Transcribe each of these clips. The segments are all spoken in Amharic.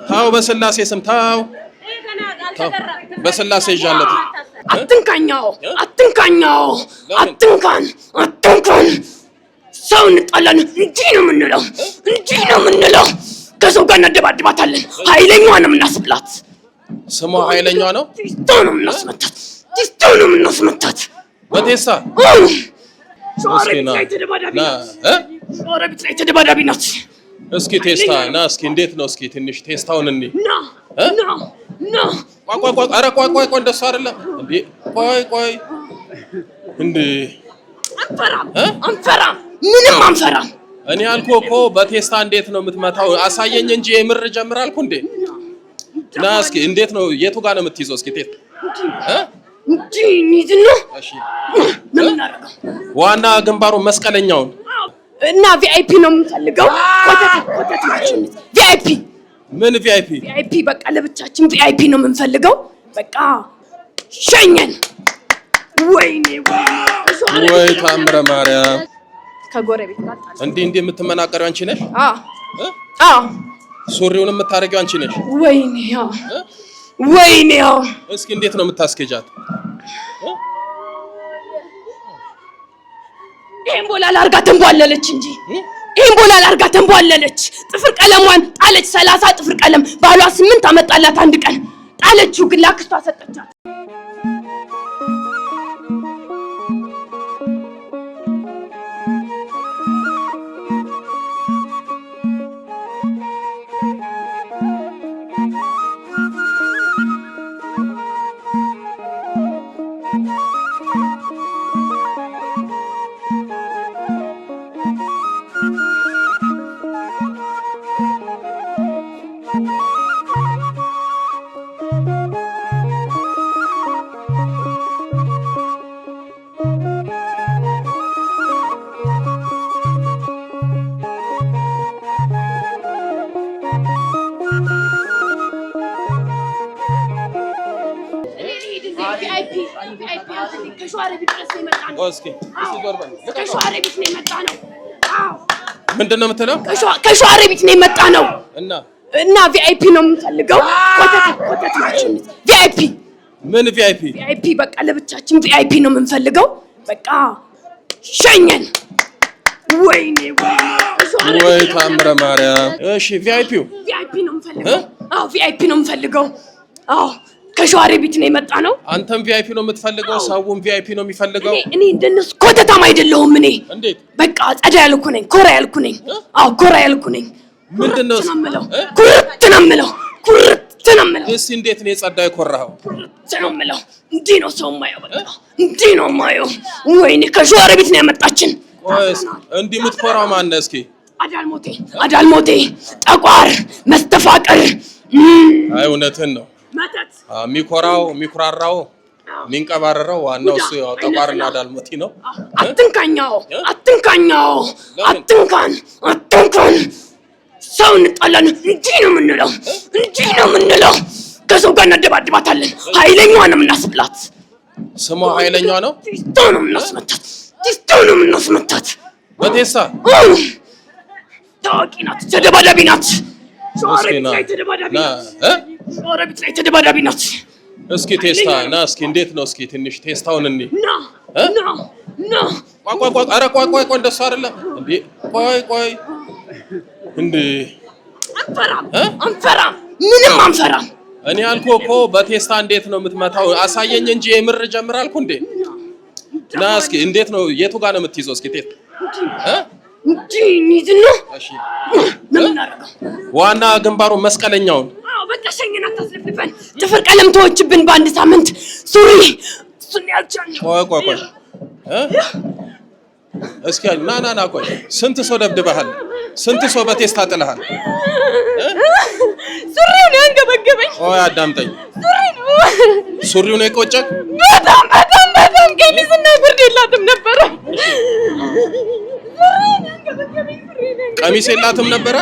ታው በስላሴ ስም ታው በስላሴ ይዣለት አትንካኛው አትንካን ሰው እንጣላለን እንጂ ነው የምንለው ከሰው ጋር እናደባድባታለን ኃይለኛዋ ነው የምናስብላት ስሟ ኃይለኛዋ ነው ቲስቶ ነው የምናስመታት በቴስታ ሾረቢት ላይ ተደባዳቢ ናት እስኪ ቴስታ ና እስኪ እንዴት ነው እስኪ ትንሽ ቴስታውን እንዴ ና ቆይ እንደሱ አይደለም እንዴ ቆይ እንዴ አንፈራም ምንም አንፈራም እኔ አልኩ እኮ በቴስታ እንዴት ነው የምትመታው አሳየኝ እንጂ የምር ጀምራልኩ እንዴ ና እስኪ እንዴት ነው የቱ ጋር ነው የምትይዘው እስኪ ቴስታ እንጂ ነው እሺ ዋና ግንባሩ መስቀለኛውን እና ቪአይፒ ነው የምንፈልገው ኮተት ማሽን ቪአይፒ ምን ቪአይፒ በቃ ለብቻችን ቪአይፒ ነው የምንፈልገው በቃ ሸኘን ወይኔ ወይ ታምረ ማርያም ከጎረቤት ጋር እንዴ የምትመናቀሪው አንቺ ነሽ ሱሪውን የምታረጊው አንቺ ነሽ ወይኔ እስኪ እንዴት ነው የምታስከጃት ይሄን ቦላላ አርጋ ተንቧለለች ጥፍር ቀለሟን ጣለች 30 ጥፍር ቀለም ባሏ 8 አመጣላት አንድ ቀን ጣለችው ግን ላክስቷ ሰጠቻት ምንድነው የምትለው ከሸዋረቢት ነው የመጣ ነው እና ቪአይፒ ነው የምንፈልገው ኮተት ማሽን ቪአይፒ ምን ቪአይፒ በቃ ለብቻችን ቪአይፒ ነው የምንፈልገው በቃ ሸኘን ወይኔ ወይ ታምረ ማርያም እሺ ቪአይፒ ነው የምንፈልገው ከሸዋረቢት ነው የመጣ ነው አንተም ቪአይፒ ነው የምትፈልገው ሰውም ቪአይፒ ነው የሚፈልገው እኔ እንደነሱ ኮተታም አይደለሁም እኔ እንዴት በቃ ጸዳ ያልኩ ነኝ ኮራ ያልኩ ነኝ ምንድነው ኩርት ነው የምለው እስኪ እንዴት ነው የጸዳ የኮራኸው ኩርት ነው የምለው እንዲህ ነው ሰው የማየው በቃ እንዲህ ነው የማየው ወይኔ ከሸዋረቢት ነው ያመጣችን እንዲህ የምትኮራው ማን ነው እስኪ አዳልሞቴ ጠቋር መስተፋቅር አይ እውነትህን ነው መተት የሚኮራራው ሚንቀባረረው ዋናው እሱ ያው ጠቋርና አዳልሞቲ ነው አትንካን ሰው እንጣላለን እንጂ ነው የምንለው ከሰው ጋር እናደባድባታለን ኃይለኛዋ ነው የምናስብላት ስሟ ኃይለኛዋ ነው ቲስቶ ነው የምናስመታት በቴስታ ታዋቂ ናት ተደባዳቢ ናት ሾረቢት ላይ ተደባዳቢ ናት እስኪ ቴስታ ና እስኪ እንዴት ነው እስኪ ትንሽ ቴስታውን እንዴ ቆይ እንደሱ አይደለም እንዴ ቆይ እንዴ አንፈራም ምንም አንፈራም እኔ አልኩ እኮ በቴስታ እንዴት ነው የምትመታው አሳየኝ እንጂ የምር ጀምራልኩ እንዴ ና እስኪ እንዴት ነው የቱ ጋር ነው የምትይዘው እስኪ ቴስታ እንጂ ነው እሺ ዋና ግንባሩ መስቀለኛውን በቃ ሸኝና ታስለፍልፈን ጥፍር ቀለም ተወችብን በአንድ ሳምንት ሱሪ እሱን ያልቻልነው ቆይ እስኪ ና ቆይ ስንት ሰው ደብድበሃል ስንት ሰው በቴስታ ጥለሃል ሱሪው ነው አንገበገበኝ ቆይ አዳምጠኝ ሱሪው ነው የቆጨቅ በጣም ቀሚስና ጉርድ የላትም ነበረ ቀሚስ የላትም ነበረ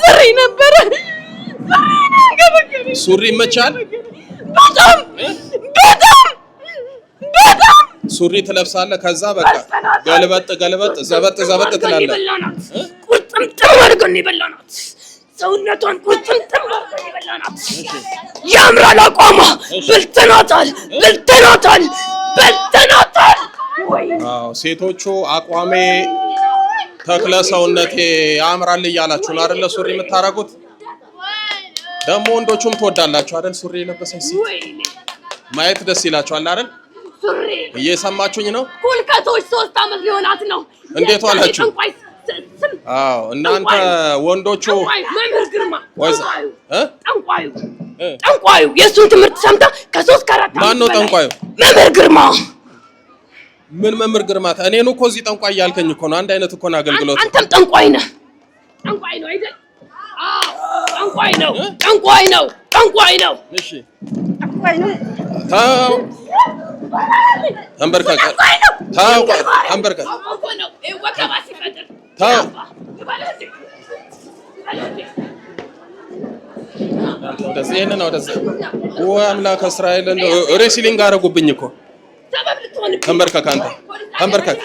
ሱሪ ነበረ ሱሪ ይመቻል በጣም ሱሪ ትለብሳለህ ከዛ በቃ ገልበጥ ዘበጥ ትላለህ ቁርጥ ቁርጥምጥም አድርገን የበላናት። ሰውነቷን ቁርጥምጥም አድርገን የበላናት። ያምራል አቋሟ። በልተናታል። አዎ ሴቶቹ አቋሜ ተክለ ሰውነቴ ያምራል እያላችሁ ነው አይደል ሱሪ የምታረጉት? ደግሞ ወንዶቹም ትወዳላችሁ አይደል? ሱሪ የለበሰች ሴት ማየት ደስ ይላችኋል አይደል? ሱሪ እየሰማችሁኝ ነው? ኩልከቶች 3 ዓመት ሊሆናት ነው። እንዴት ዋላችሁ? አዎ እናንተ ወንዶቹ መምህር ግርማ ጠንቋዩ የእሱን ትምህርት ሰምታ ከ3 ከ4 ማን ነው ጠንቋዩ? መምህር ግርማ። ምን መምህር ግርማ? እኔን እኮ እዚህ ጠንቋይ ያልከኝ እኮ ነው። አንድ አይነት እኮ ነው አገልግሎት። አንተም ጠንቋይ ነህ። ጠንቋይ ነው አይደል? አዎ ጠንቋይ ነው። እሺ ጠንቋይ ነው። ታው ተንበርከክ። ታው እንደዚህ ነው እንደዚህ። ወይ አምላክ እስራኤል እንደው ሬስሊንግ አደረጉብኝ እኮ። ተንበርከክ አንተ ተንበርከክ።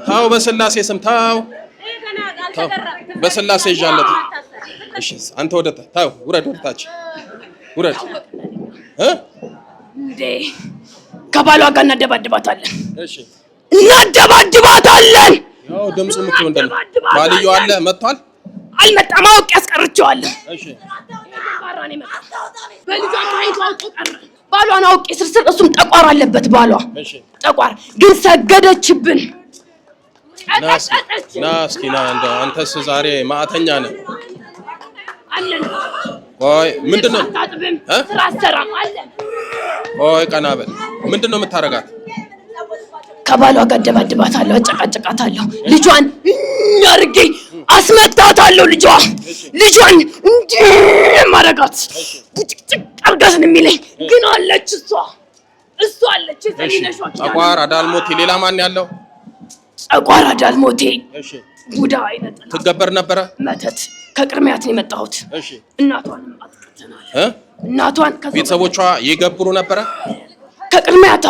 ታው በስላሴ ስም ታው በስላሴ ይዣለት። እሺ አንተ ወደታ ታው ውረድ፣ ወደታች ውረድ። እንዴ ከባሏ ጋር እናደባድባታለን። እሺ እናደባድባታለን። ያው ድምፁ ምትው እንደነ ባልየው አለ መጥቷል። አልመጣም። አውቄ ያስቀርቸዋለሁ። እሺ በልጇ ማይቷ ቀረ። ባሏን አውቄ ስርስር እሱም ጠቋር አለበት ባሏ። እሺ ጠቋር ግን ሰገደችብን። ና እስኪ ና አንተስ ዛሬ ማዕተኛ ነህ አለን። ወይ ምንድነው ስራ አሰራም አለን። ወይ ቀና በል። ምንድነው የምታረጋት? ከባሏ ጋር ደባድባታለሁ፣ አጨቃጨቃታለሁ። ልጇን አርጌ አስመታታለሁ። ልጇን እንዴ ማረጋት ጭቅጭቅ አርጋትን የሚለኝ ግን አለች። እሷ አለች። የተነሻች ጠቋር አዳልሞቴ። ሌላ ማን ያለው? ጠቋር አዳልሞቴ። እሺ ቡዳ አይነጥላ ትገበር ነበረ። መተት ከቅድሚያት ነው የመጣሁት። እሺ እናቷንም አጥቅተናል። እናቷን ቤተሰቦቿ ይገብሩ ነበረ ከቅድሚያት።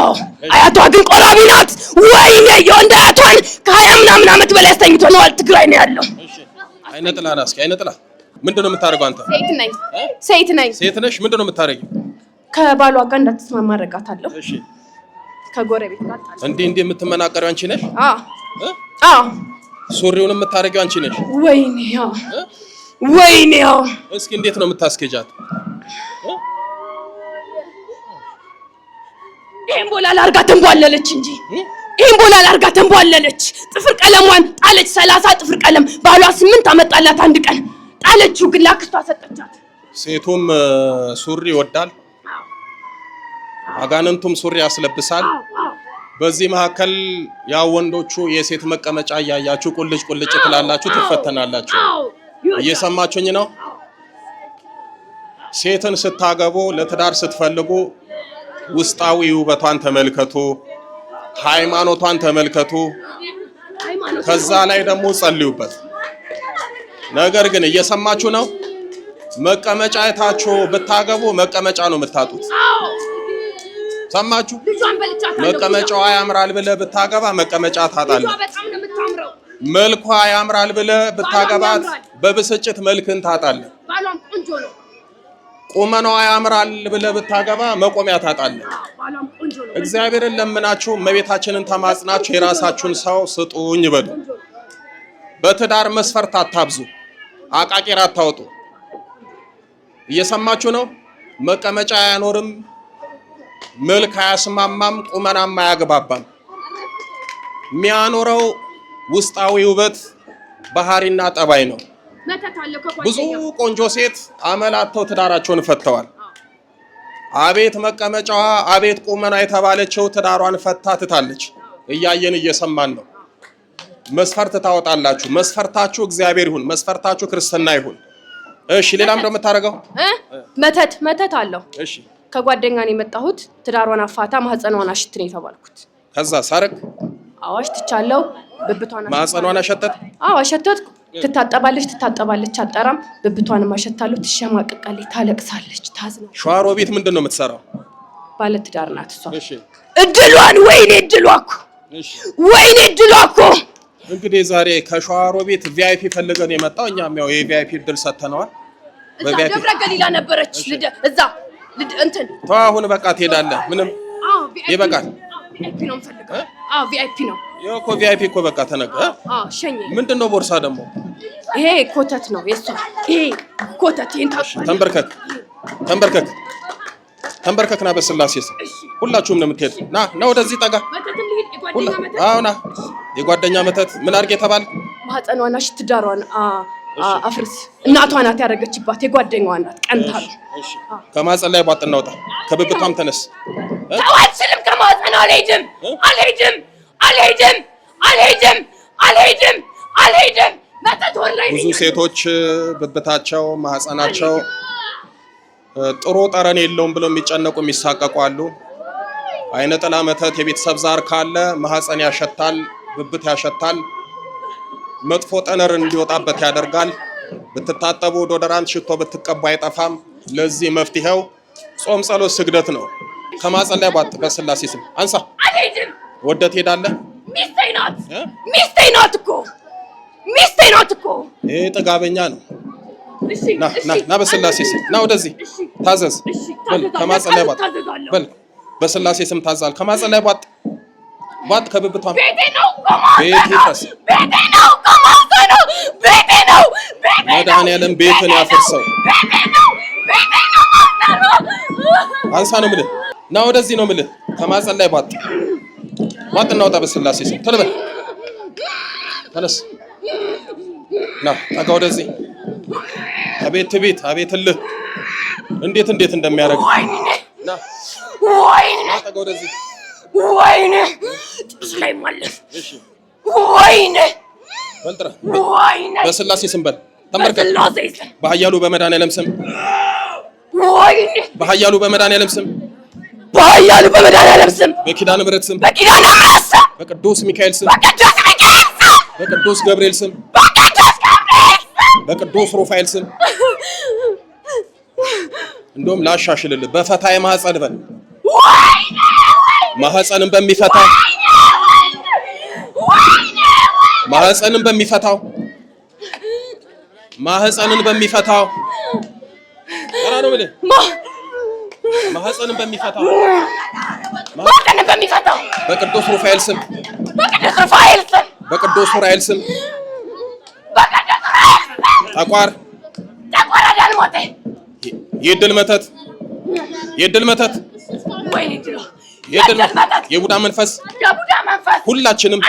አያቷ ግን ቆራቢ ናት። ወይኔ የወንድ አያቷን ከ20 ምናምን ዓመት በላይ አስተኝቷል። ትግራይ ነው ያለው። እሺ አይነጥላ ና እስኪ አይነጥላ። ምንድነው የምታረጋው አንተ? ሴት ነኝ። ምንድነው የምታረጊው? ከባሏ ጋር እንዳትስማማ አደርጋታለሁ። እሺ ከጎረቤት ጋር እንዴ የምትመናቀሪው አንቺ ነሽ? አዎ ሱሪውን የምታረጊው አንቺ ነሽ? ወይኔ እስኪ እንዴት ነው የምታስኬጃት? ይሄን ቦላ ላርጋ ተንቧለለች እንጂ ጥፍር ቀለሟን ጣለች። 30 ጥፍር ቀለም ባሏ 8 አመጣላት። አንድ ቀን ጣለችው፣ ግን ላክስቷ ሰጠቻት። ሴቱም ሱሪ ይወዳል፣ አጋንንቱም ሱሪ ያስለብሳል። በዚህ መካከል ያው ወንዶቹ የሴት መቀመጫ እያያችሁ ቁልጭ ትላላችሁ፣ ትፈተናላችሁ። እየሰማችሁኝ ነው? ሴትን ስታገቡ ለትዳር ስትፈልጉ ውስጣዊ ውበቷን ተመልከቱ፣ ሃይማኖቷን ተመልከቱ፣ ከዛ ላይ ደግሞ ጸልዩበት። ነገር ግን እየሰማችሁ ነው? መቀመጫ አይታችሁ ብታገቡ መቀመጫ ነው የምታጡት። ሰማችሁ? መቀመጫዋ ያምራል ብለህ ብታገባ መቀመጫ ታጣለህ። መልኳ ያምራል ብለህ ብታገባት በብስጭት መልክን ታጣለህ። ቁመናዋ ያምራል ብለህ ብታገባ መቆሚያ ታጣለህ። እግዚአብሔርን ለምናችሁ እመቤታችንን ተማጽናችሁ የራሳችሁን ሰው ስጡኝ በሉ። በትዳር መስፈርት አታብዙ፣ አቃቂር አታውጡ። እየሰማችሁ ነው? መቀመጫ አያኖርም፣ መልክ አያስማማም፣ ቁመናም አያግባባም። የሚያኖረው ውስጣዊ ውበት ባህሪና ጠባይ ነው። ብዙ ቆንጆ ሴት አመላተው ትዳራቸውን ፈተዋል። አቤት መቀመጫዋ፣ አቤት ቁመና የተባለችው ትዳሯን ፈታ ትታለች። እያየን እየሰማን ነው። መስፈርት ታወጣላችሁ። መስፈርታችሁ እግዚአብሔር ይሁን፣ መስፈርታችሁ ክርስትና ይሁን። እሺ ሌላም ደግሞ የምታደርገው መተት አለው። እሺ ከጓደኛ ነው የመጣሁት። ትዳሯን አፋታ ማህፀኗን አሽት ነው የተባልኩት። ከዛ ሳረግ አዋሽ ትቻለው። ብብቷን ማህፀኗን አሸተት። አዎ አሸተትኩ። ትታጠባለች አጠራም። ብብቷን ማሸታለሁ። ትሸማቀቃለች፣ ታለቅሳለች፣ ታዝናለች። ሸዋሮቢት ምንድን ነው የምትሰራው? ባለ ትዳር ናት እሷ። እሺ እድሏን ወይኔ እድሏ እኮ ወይኔ ድሏኮ እንግዲህ ዛሬ ከሸዋሮቢት ቪአይፒ ፈልገን የመጣው እኛም ያው የቪአይፒ ድል ሰተነዋል ደብረ ገሊላ ነበረች እዛ እንትን ተዋሁን በቃ ትሄዳለህ ምንም ይበቃል ቪአይፒ ነው የምፈልገው ቪአይፒ ነው እኮ ቪአይፒ እኮ በቃ ተነገ ሸኘ ምንድነው ቦርሳ ደግሞ ይሄ ኮተት ነው የሷ ይሄ ኮተት ተንበርከክና በስላሴ ሁላችሁም ነው የምትሄድ ና ወደዚህ ጠጋ ና የጓደኛ መተት ምን አድርጌ ተባል ማህፀኗና ሽትዳሯን አፍርስ እናቷ ናት ያደረገችባት የጓደኛዋ ናት ቀንታ ነው ከማህፀን ላይ ቧጥ እናውጣ ከብብቷም ተነስ ተዋችልም ከማህፀኗ አልሄድም መተት ወላይ ብዙ ሴቶች ብብታቸው ማህፀናቸው ጥሩ ጠረን የለውም ብለው የሚጨነቁ የሚሳቀቁ አሉ አይነ ጥላ መተት የቤተሰብ ዛር ካለ ማህፀን ያሸታል ብብት ያሸታል መጥፎ ጠነር እንዲወጣበት ያደርጋል ብትታጠቡ ዶደራንት ሽቶ ብትቀቡ አይጠፋም ለዚህ መፍትሄው ጾም ጸሎት ስግደት ነው ከማህፀን ላይ ቧጥ በስላሴ ስም አንሳ አልሄድም ወደት ሄዳለህ ሚስቴ ናት እኮ ይሄ ጥጋበኛ ነው ና በስላሴ ስም ና ወደዚህ ታዘዝ ከማህፀን ላይ ቧጥ በል በስላሴ ስም ታዛል ከማህፀን ላይ ቧጥ ከብብቷም ቤቴ ነው መድኃኒዓለም ቤትን ያፈርሰው አንሳ ነው የምልህ ና ወደዚህ ነው የምልህ ከማህፀን ላይ ቧጥ እናውጣ በስላሴ ስም ቶሎ በል ተነስ ና ጠጋ ወደዚህ አቤትልህ እንዴት እንደሚያደርግ ና ጠጋ ወደዚህ ወይኔ ጥርስ ላይ ማለት ወይኔ በልጥራ በስላሴ ስም በል ተመርከክ በኃያሉ በመድኃኒዓለም ስም በኃያሉ በመድኃኒዓለም ስም በኪዳነ ምሕረት ስም በቅዱስ ሚካኤል ስም በቅዱስ ገብርኤል ስም በቅዱስ ሩፋኤል ስም እንደውም ላሻሽልልህ በፈታዬ ማህፀን በል ማህፀንን በሚፈታው ማህፀንን በሚፈታው ቀራ ነው ብለህ ማህፀንን በሚፈታው በቅዱስ ሩፋኤል ስም በቅዱስ ኡራኤል ስም ጠቋር አዳልሞቴ የድል መተት የቡዳ መንፈስ ሁላችንም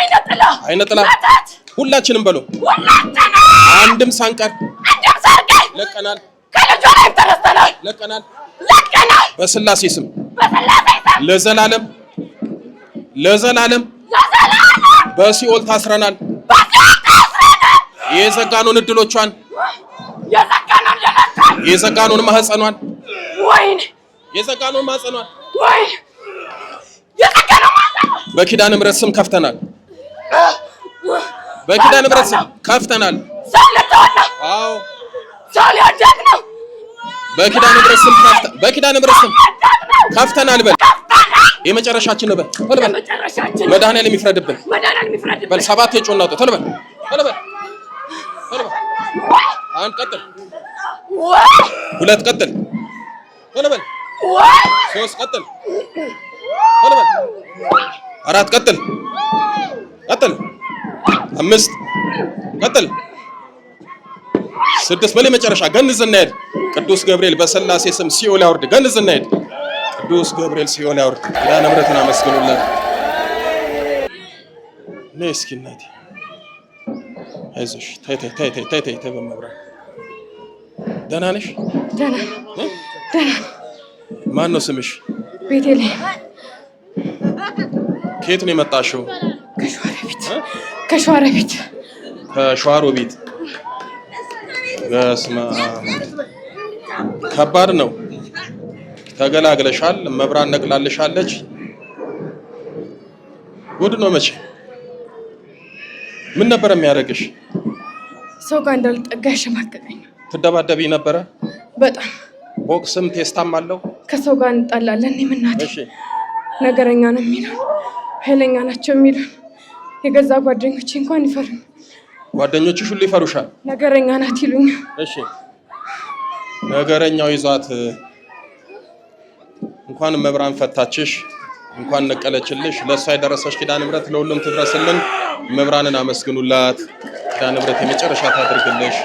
አይነ ጥላ ሁላችንም በሉ አንድም ሳንቀር ለቀናል በስላሴ ስም ለዘላለም በሲኦል ታስረናል የዘጋኑን እድሎቿን የዘጋኑን ማህፀኗን በኪዳነ ምሕረት ስም ከፍተናል አዎ በኪዳነ ምሕረት ስም ከፍተናል በል የመጨረሻችን ነው በል መድኃኒዓለም ይፍረድብን በል ሰባት የጮና ወጣ ቶሎ በል አንድ ቀጥል ሁለት ቀጥል ቶሎ በል ሶስት ቀጥል ቶሎ በል አራት ቀጥል አምስት ቀጥል ስድስት በል መጨረሻ ገንዝ እናሄድ ቅዱስ ገብርኤል በስላሴ ስም ሲኦል ያወርድ ገንዝ እናሄድ ቅዱስ ገብርኤል ሲኦል ያወርድ ኪዳነ ምሕረትን አመስግኑላት ነይ እስኪ እናቴ አይዞሽ ታይ በመብራት ደህና ነሽ ደህና ማን ነው ስምሽ ቤቴልሄም ከየት ነው የመጣሽው ከሸዋሮቢት በስመ አብ ከባድ ነው ተገላግለሻል መብራት ነቅላልሻለች ጉድ ነው መቼ ምን ነበር የሚያደርግሽ ሰው ጋር እንዳልጠጋ ያሸማቀቀኝ ትደባደቢ ነበረ በጣም ቦክስም ቴስታም አለው ከሰው ጋር እንጣላለን እኔ እናቴ ነገረኛ ነው የሚለው ኃይለኛ ናቸው የሚሉ የገዛ ጓደኞቼ እንኳን ይፈሩኝ። ጓደኞችሽ ሁሉ ይፈሩሻል? ነገረኛ ናት ይሉኛል። እሺ ነገረኛው ይዟት እንኳን መብራን ፈታችሽ እንኳን ነቀለችልሽ። ለሷ የደረሰሽ ኪዳነ ምሕረት ለሁሉም ትድረስልን። መብራንን አመስግኑላት። ኪዳነ ምሕረት የመጨረሻ ታድርግልሽ።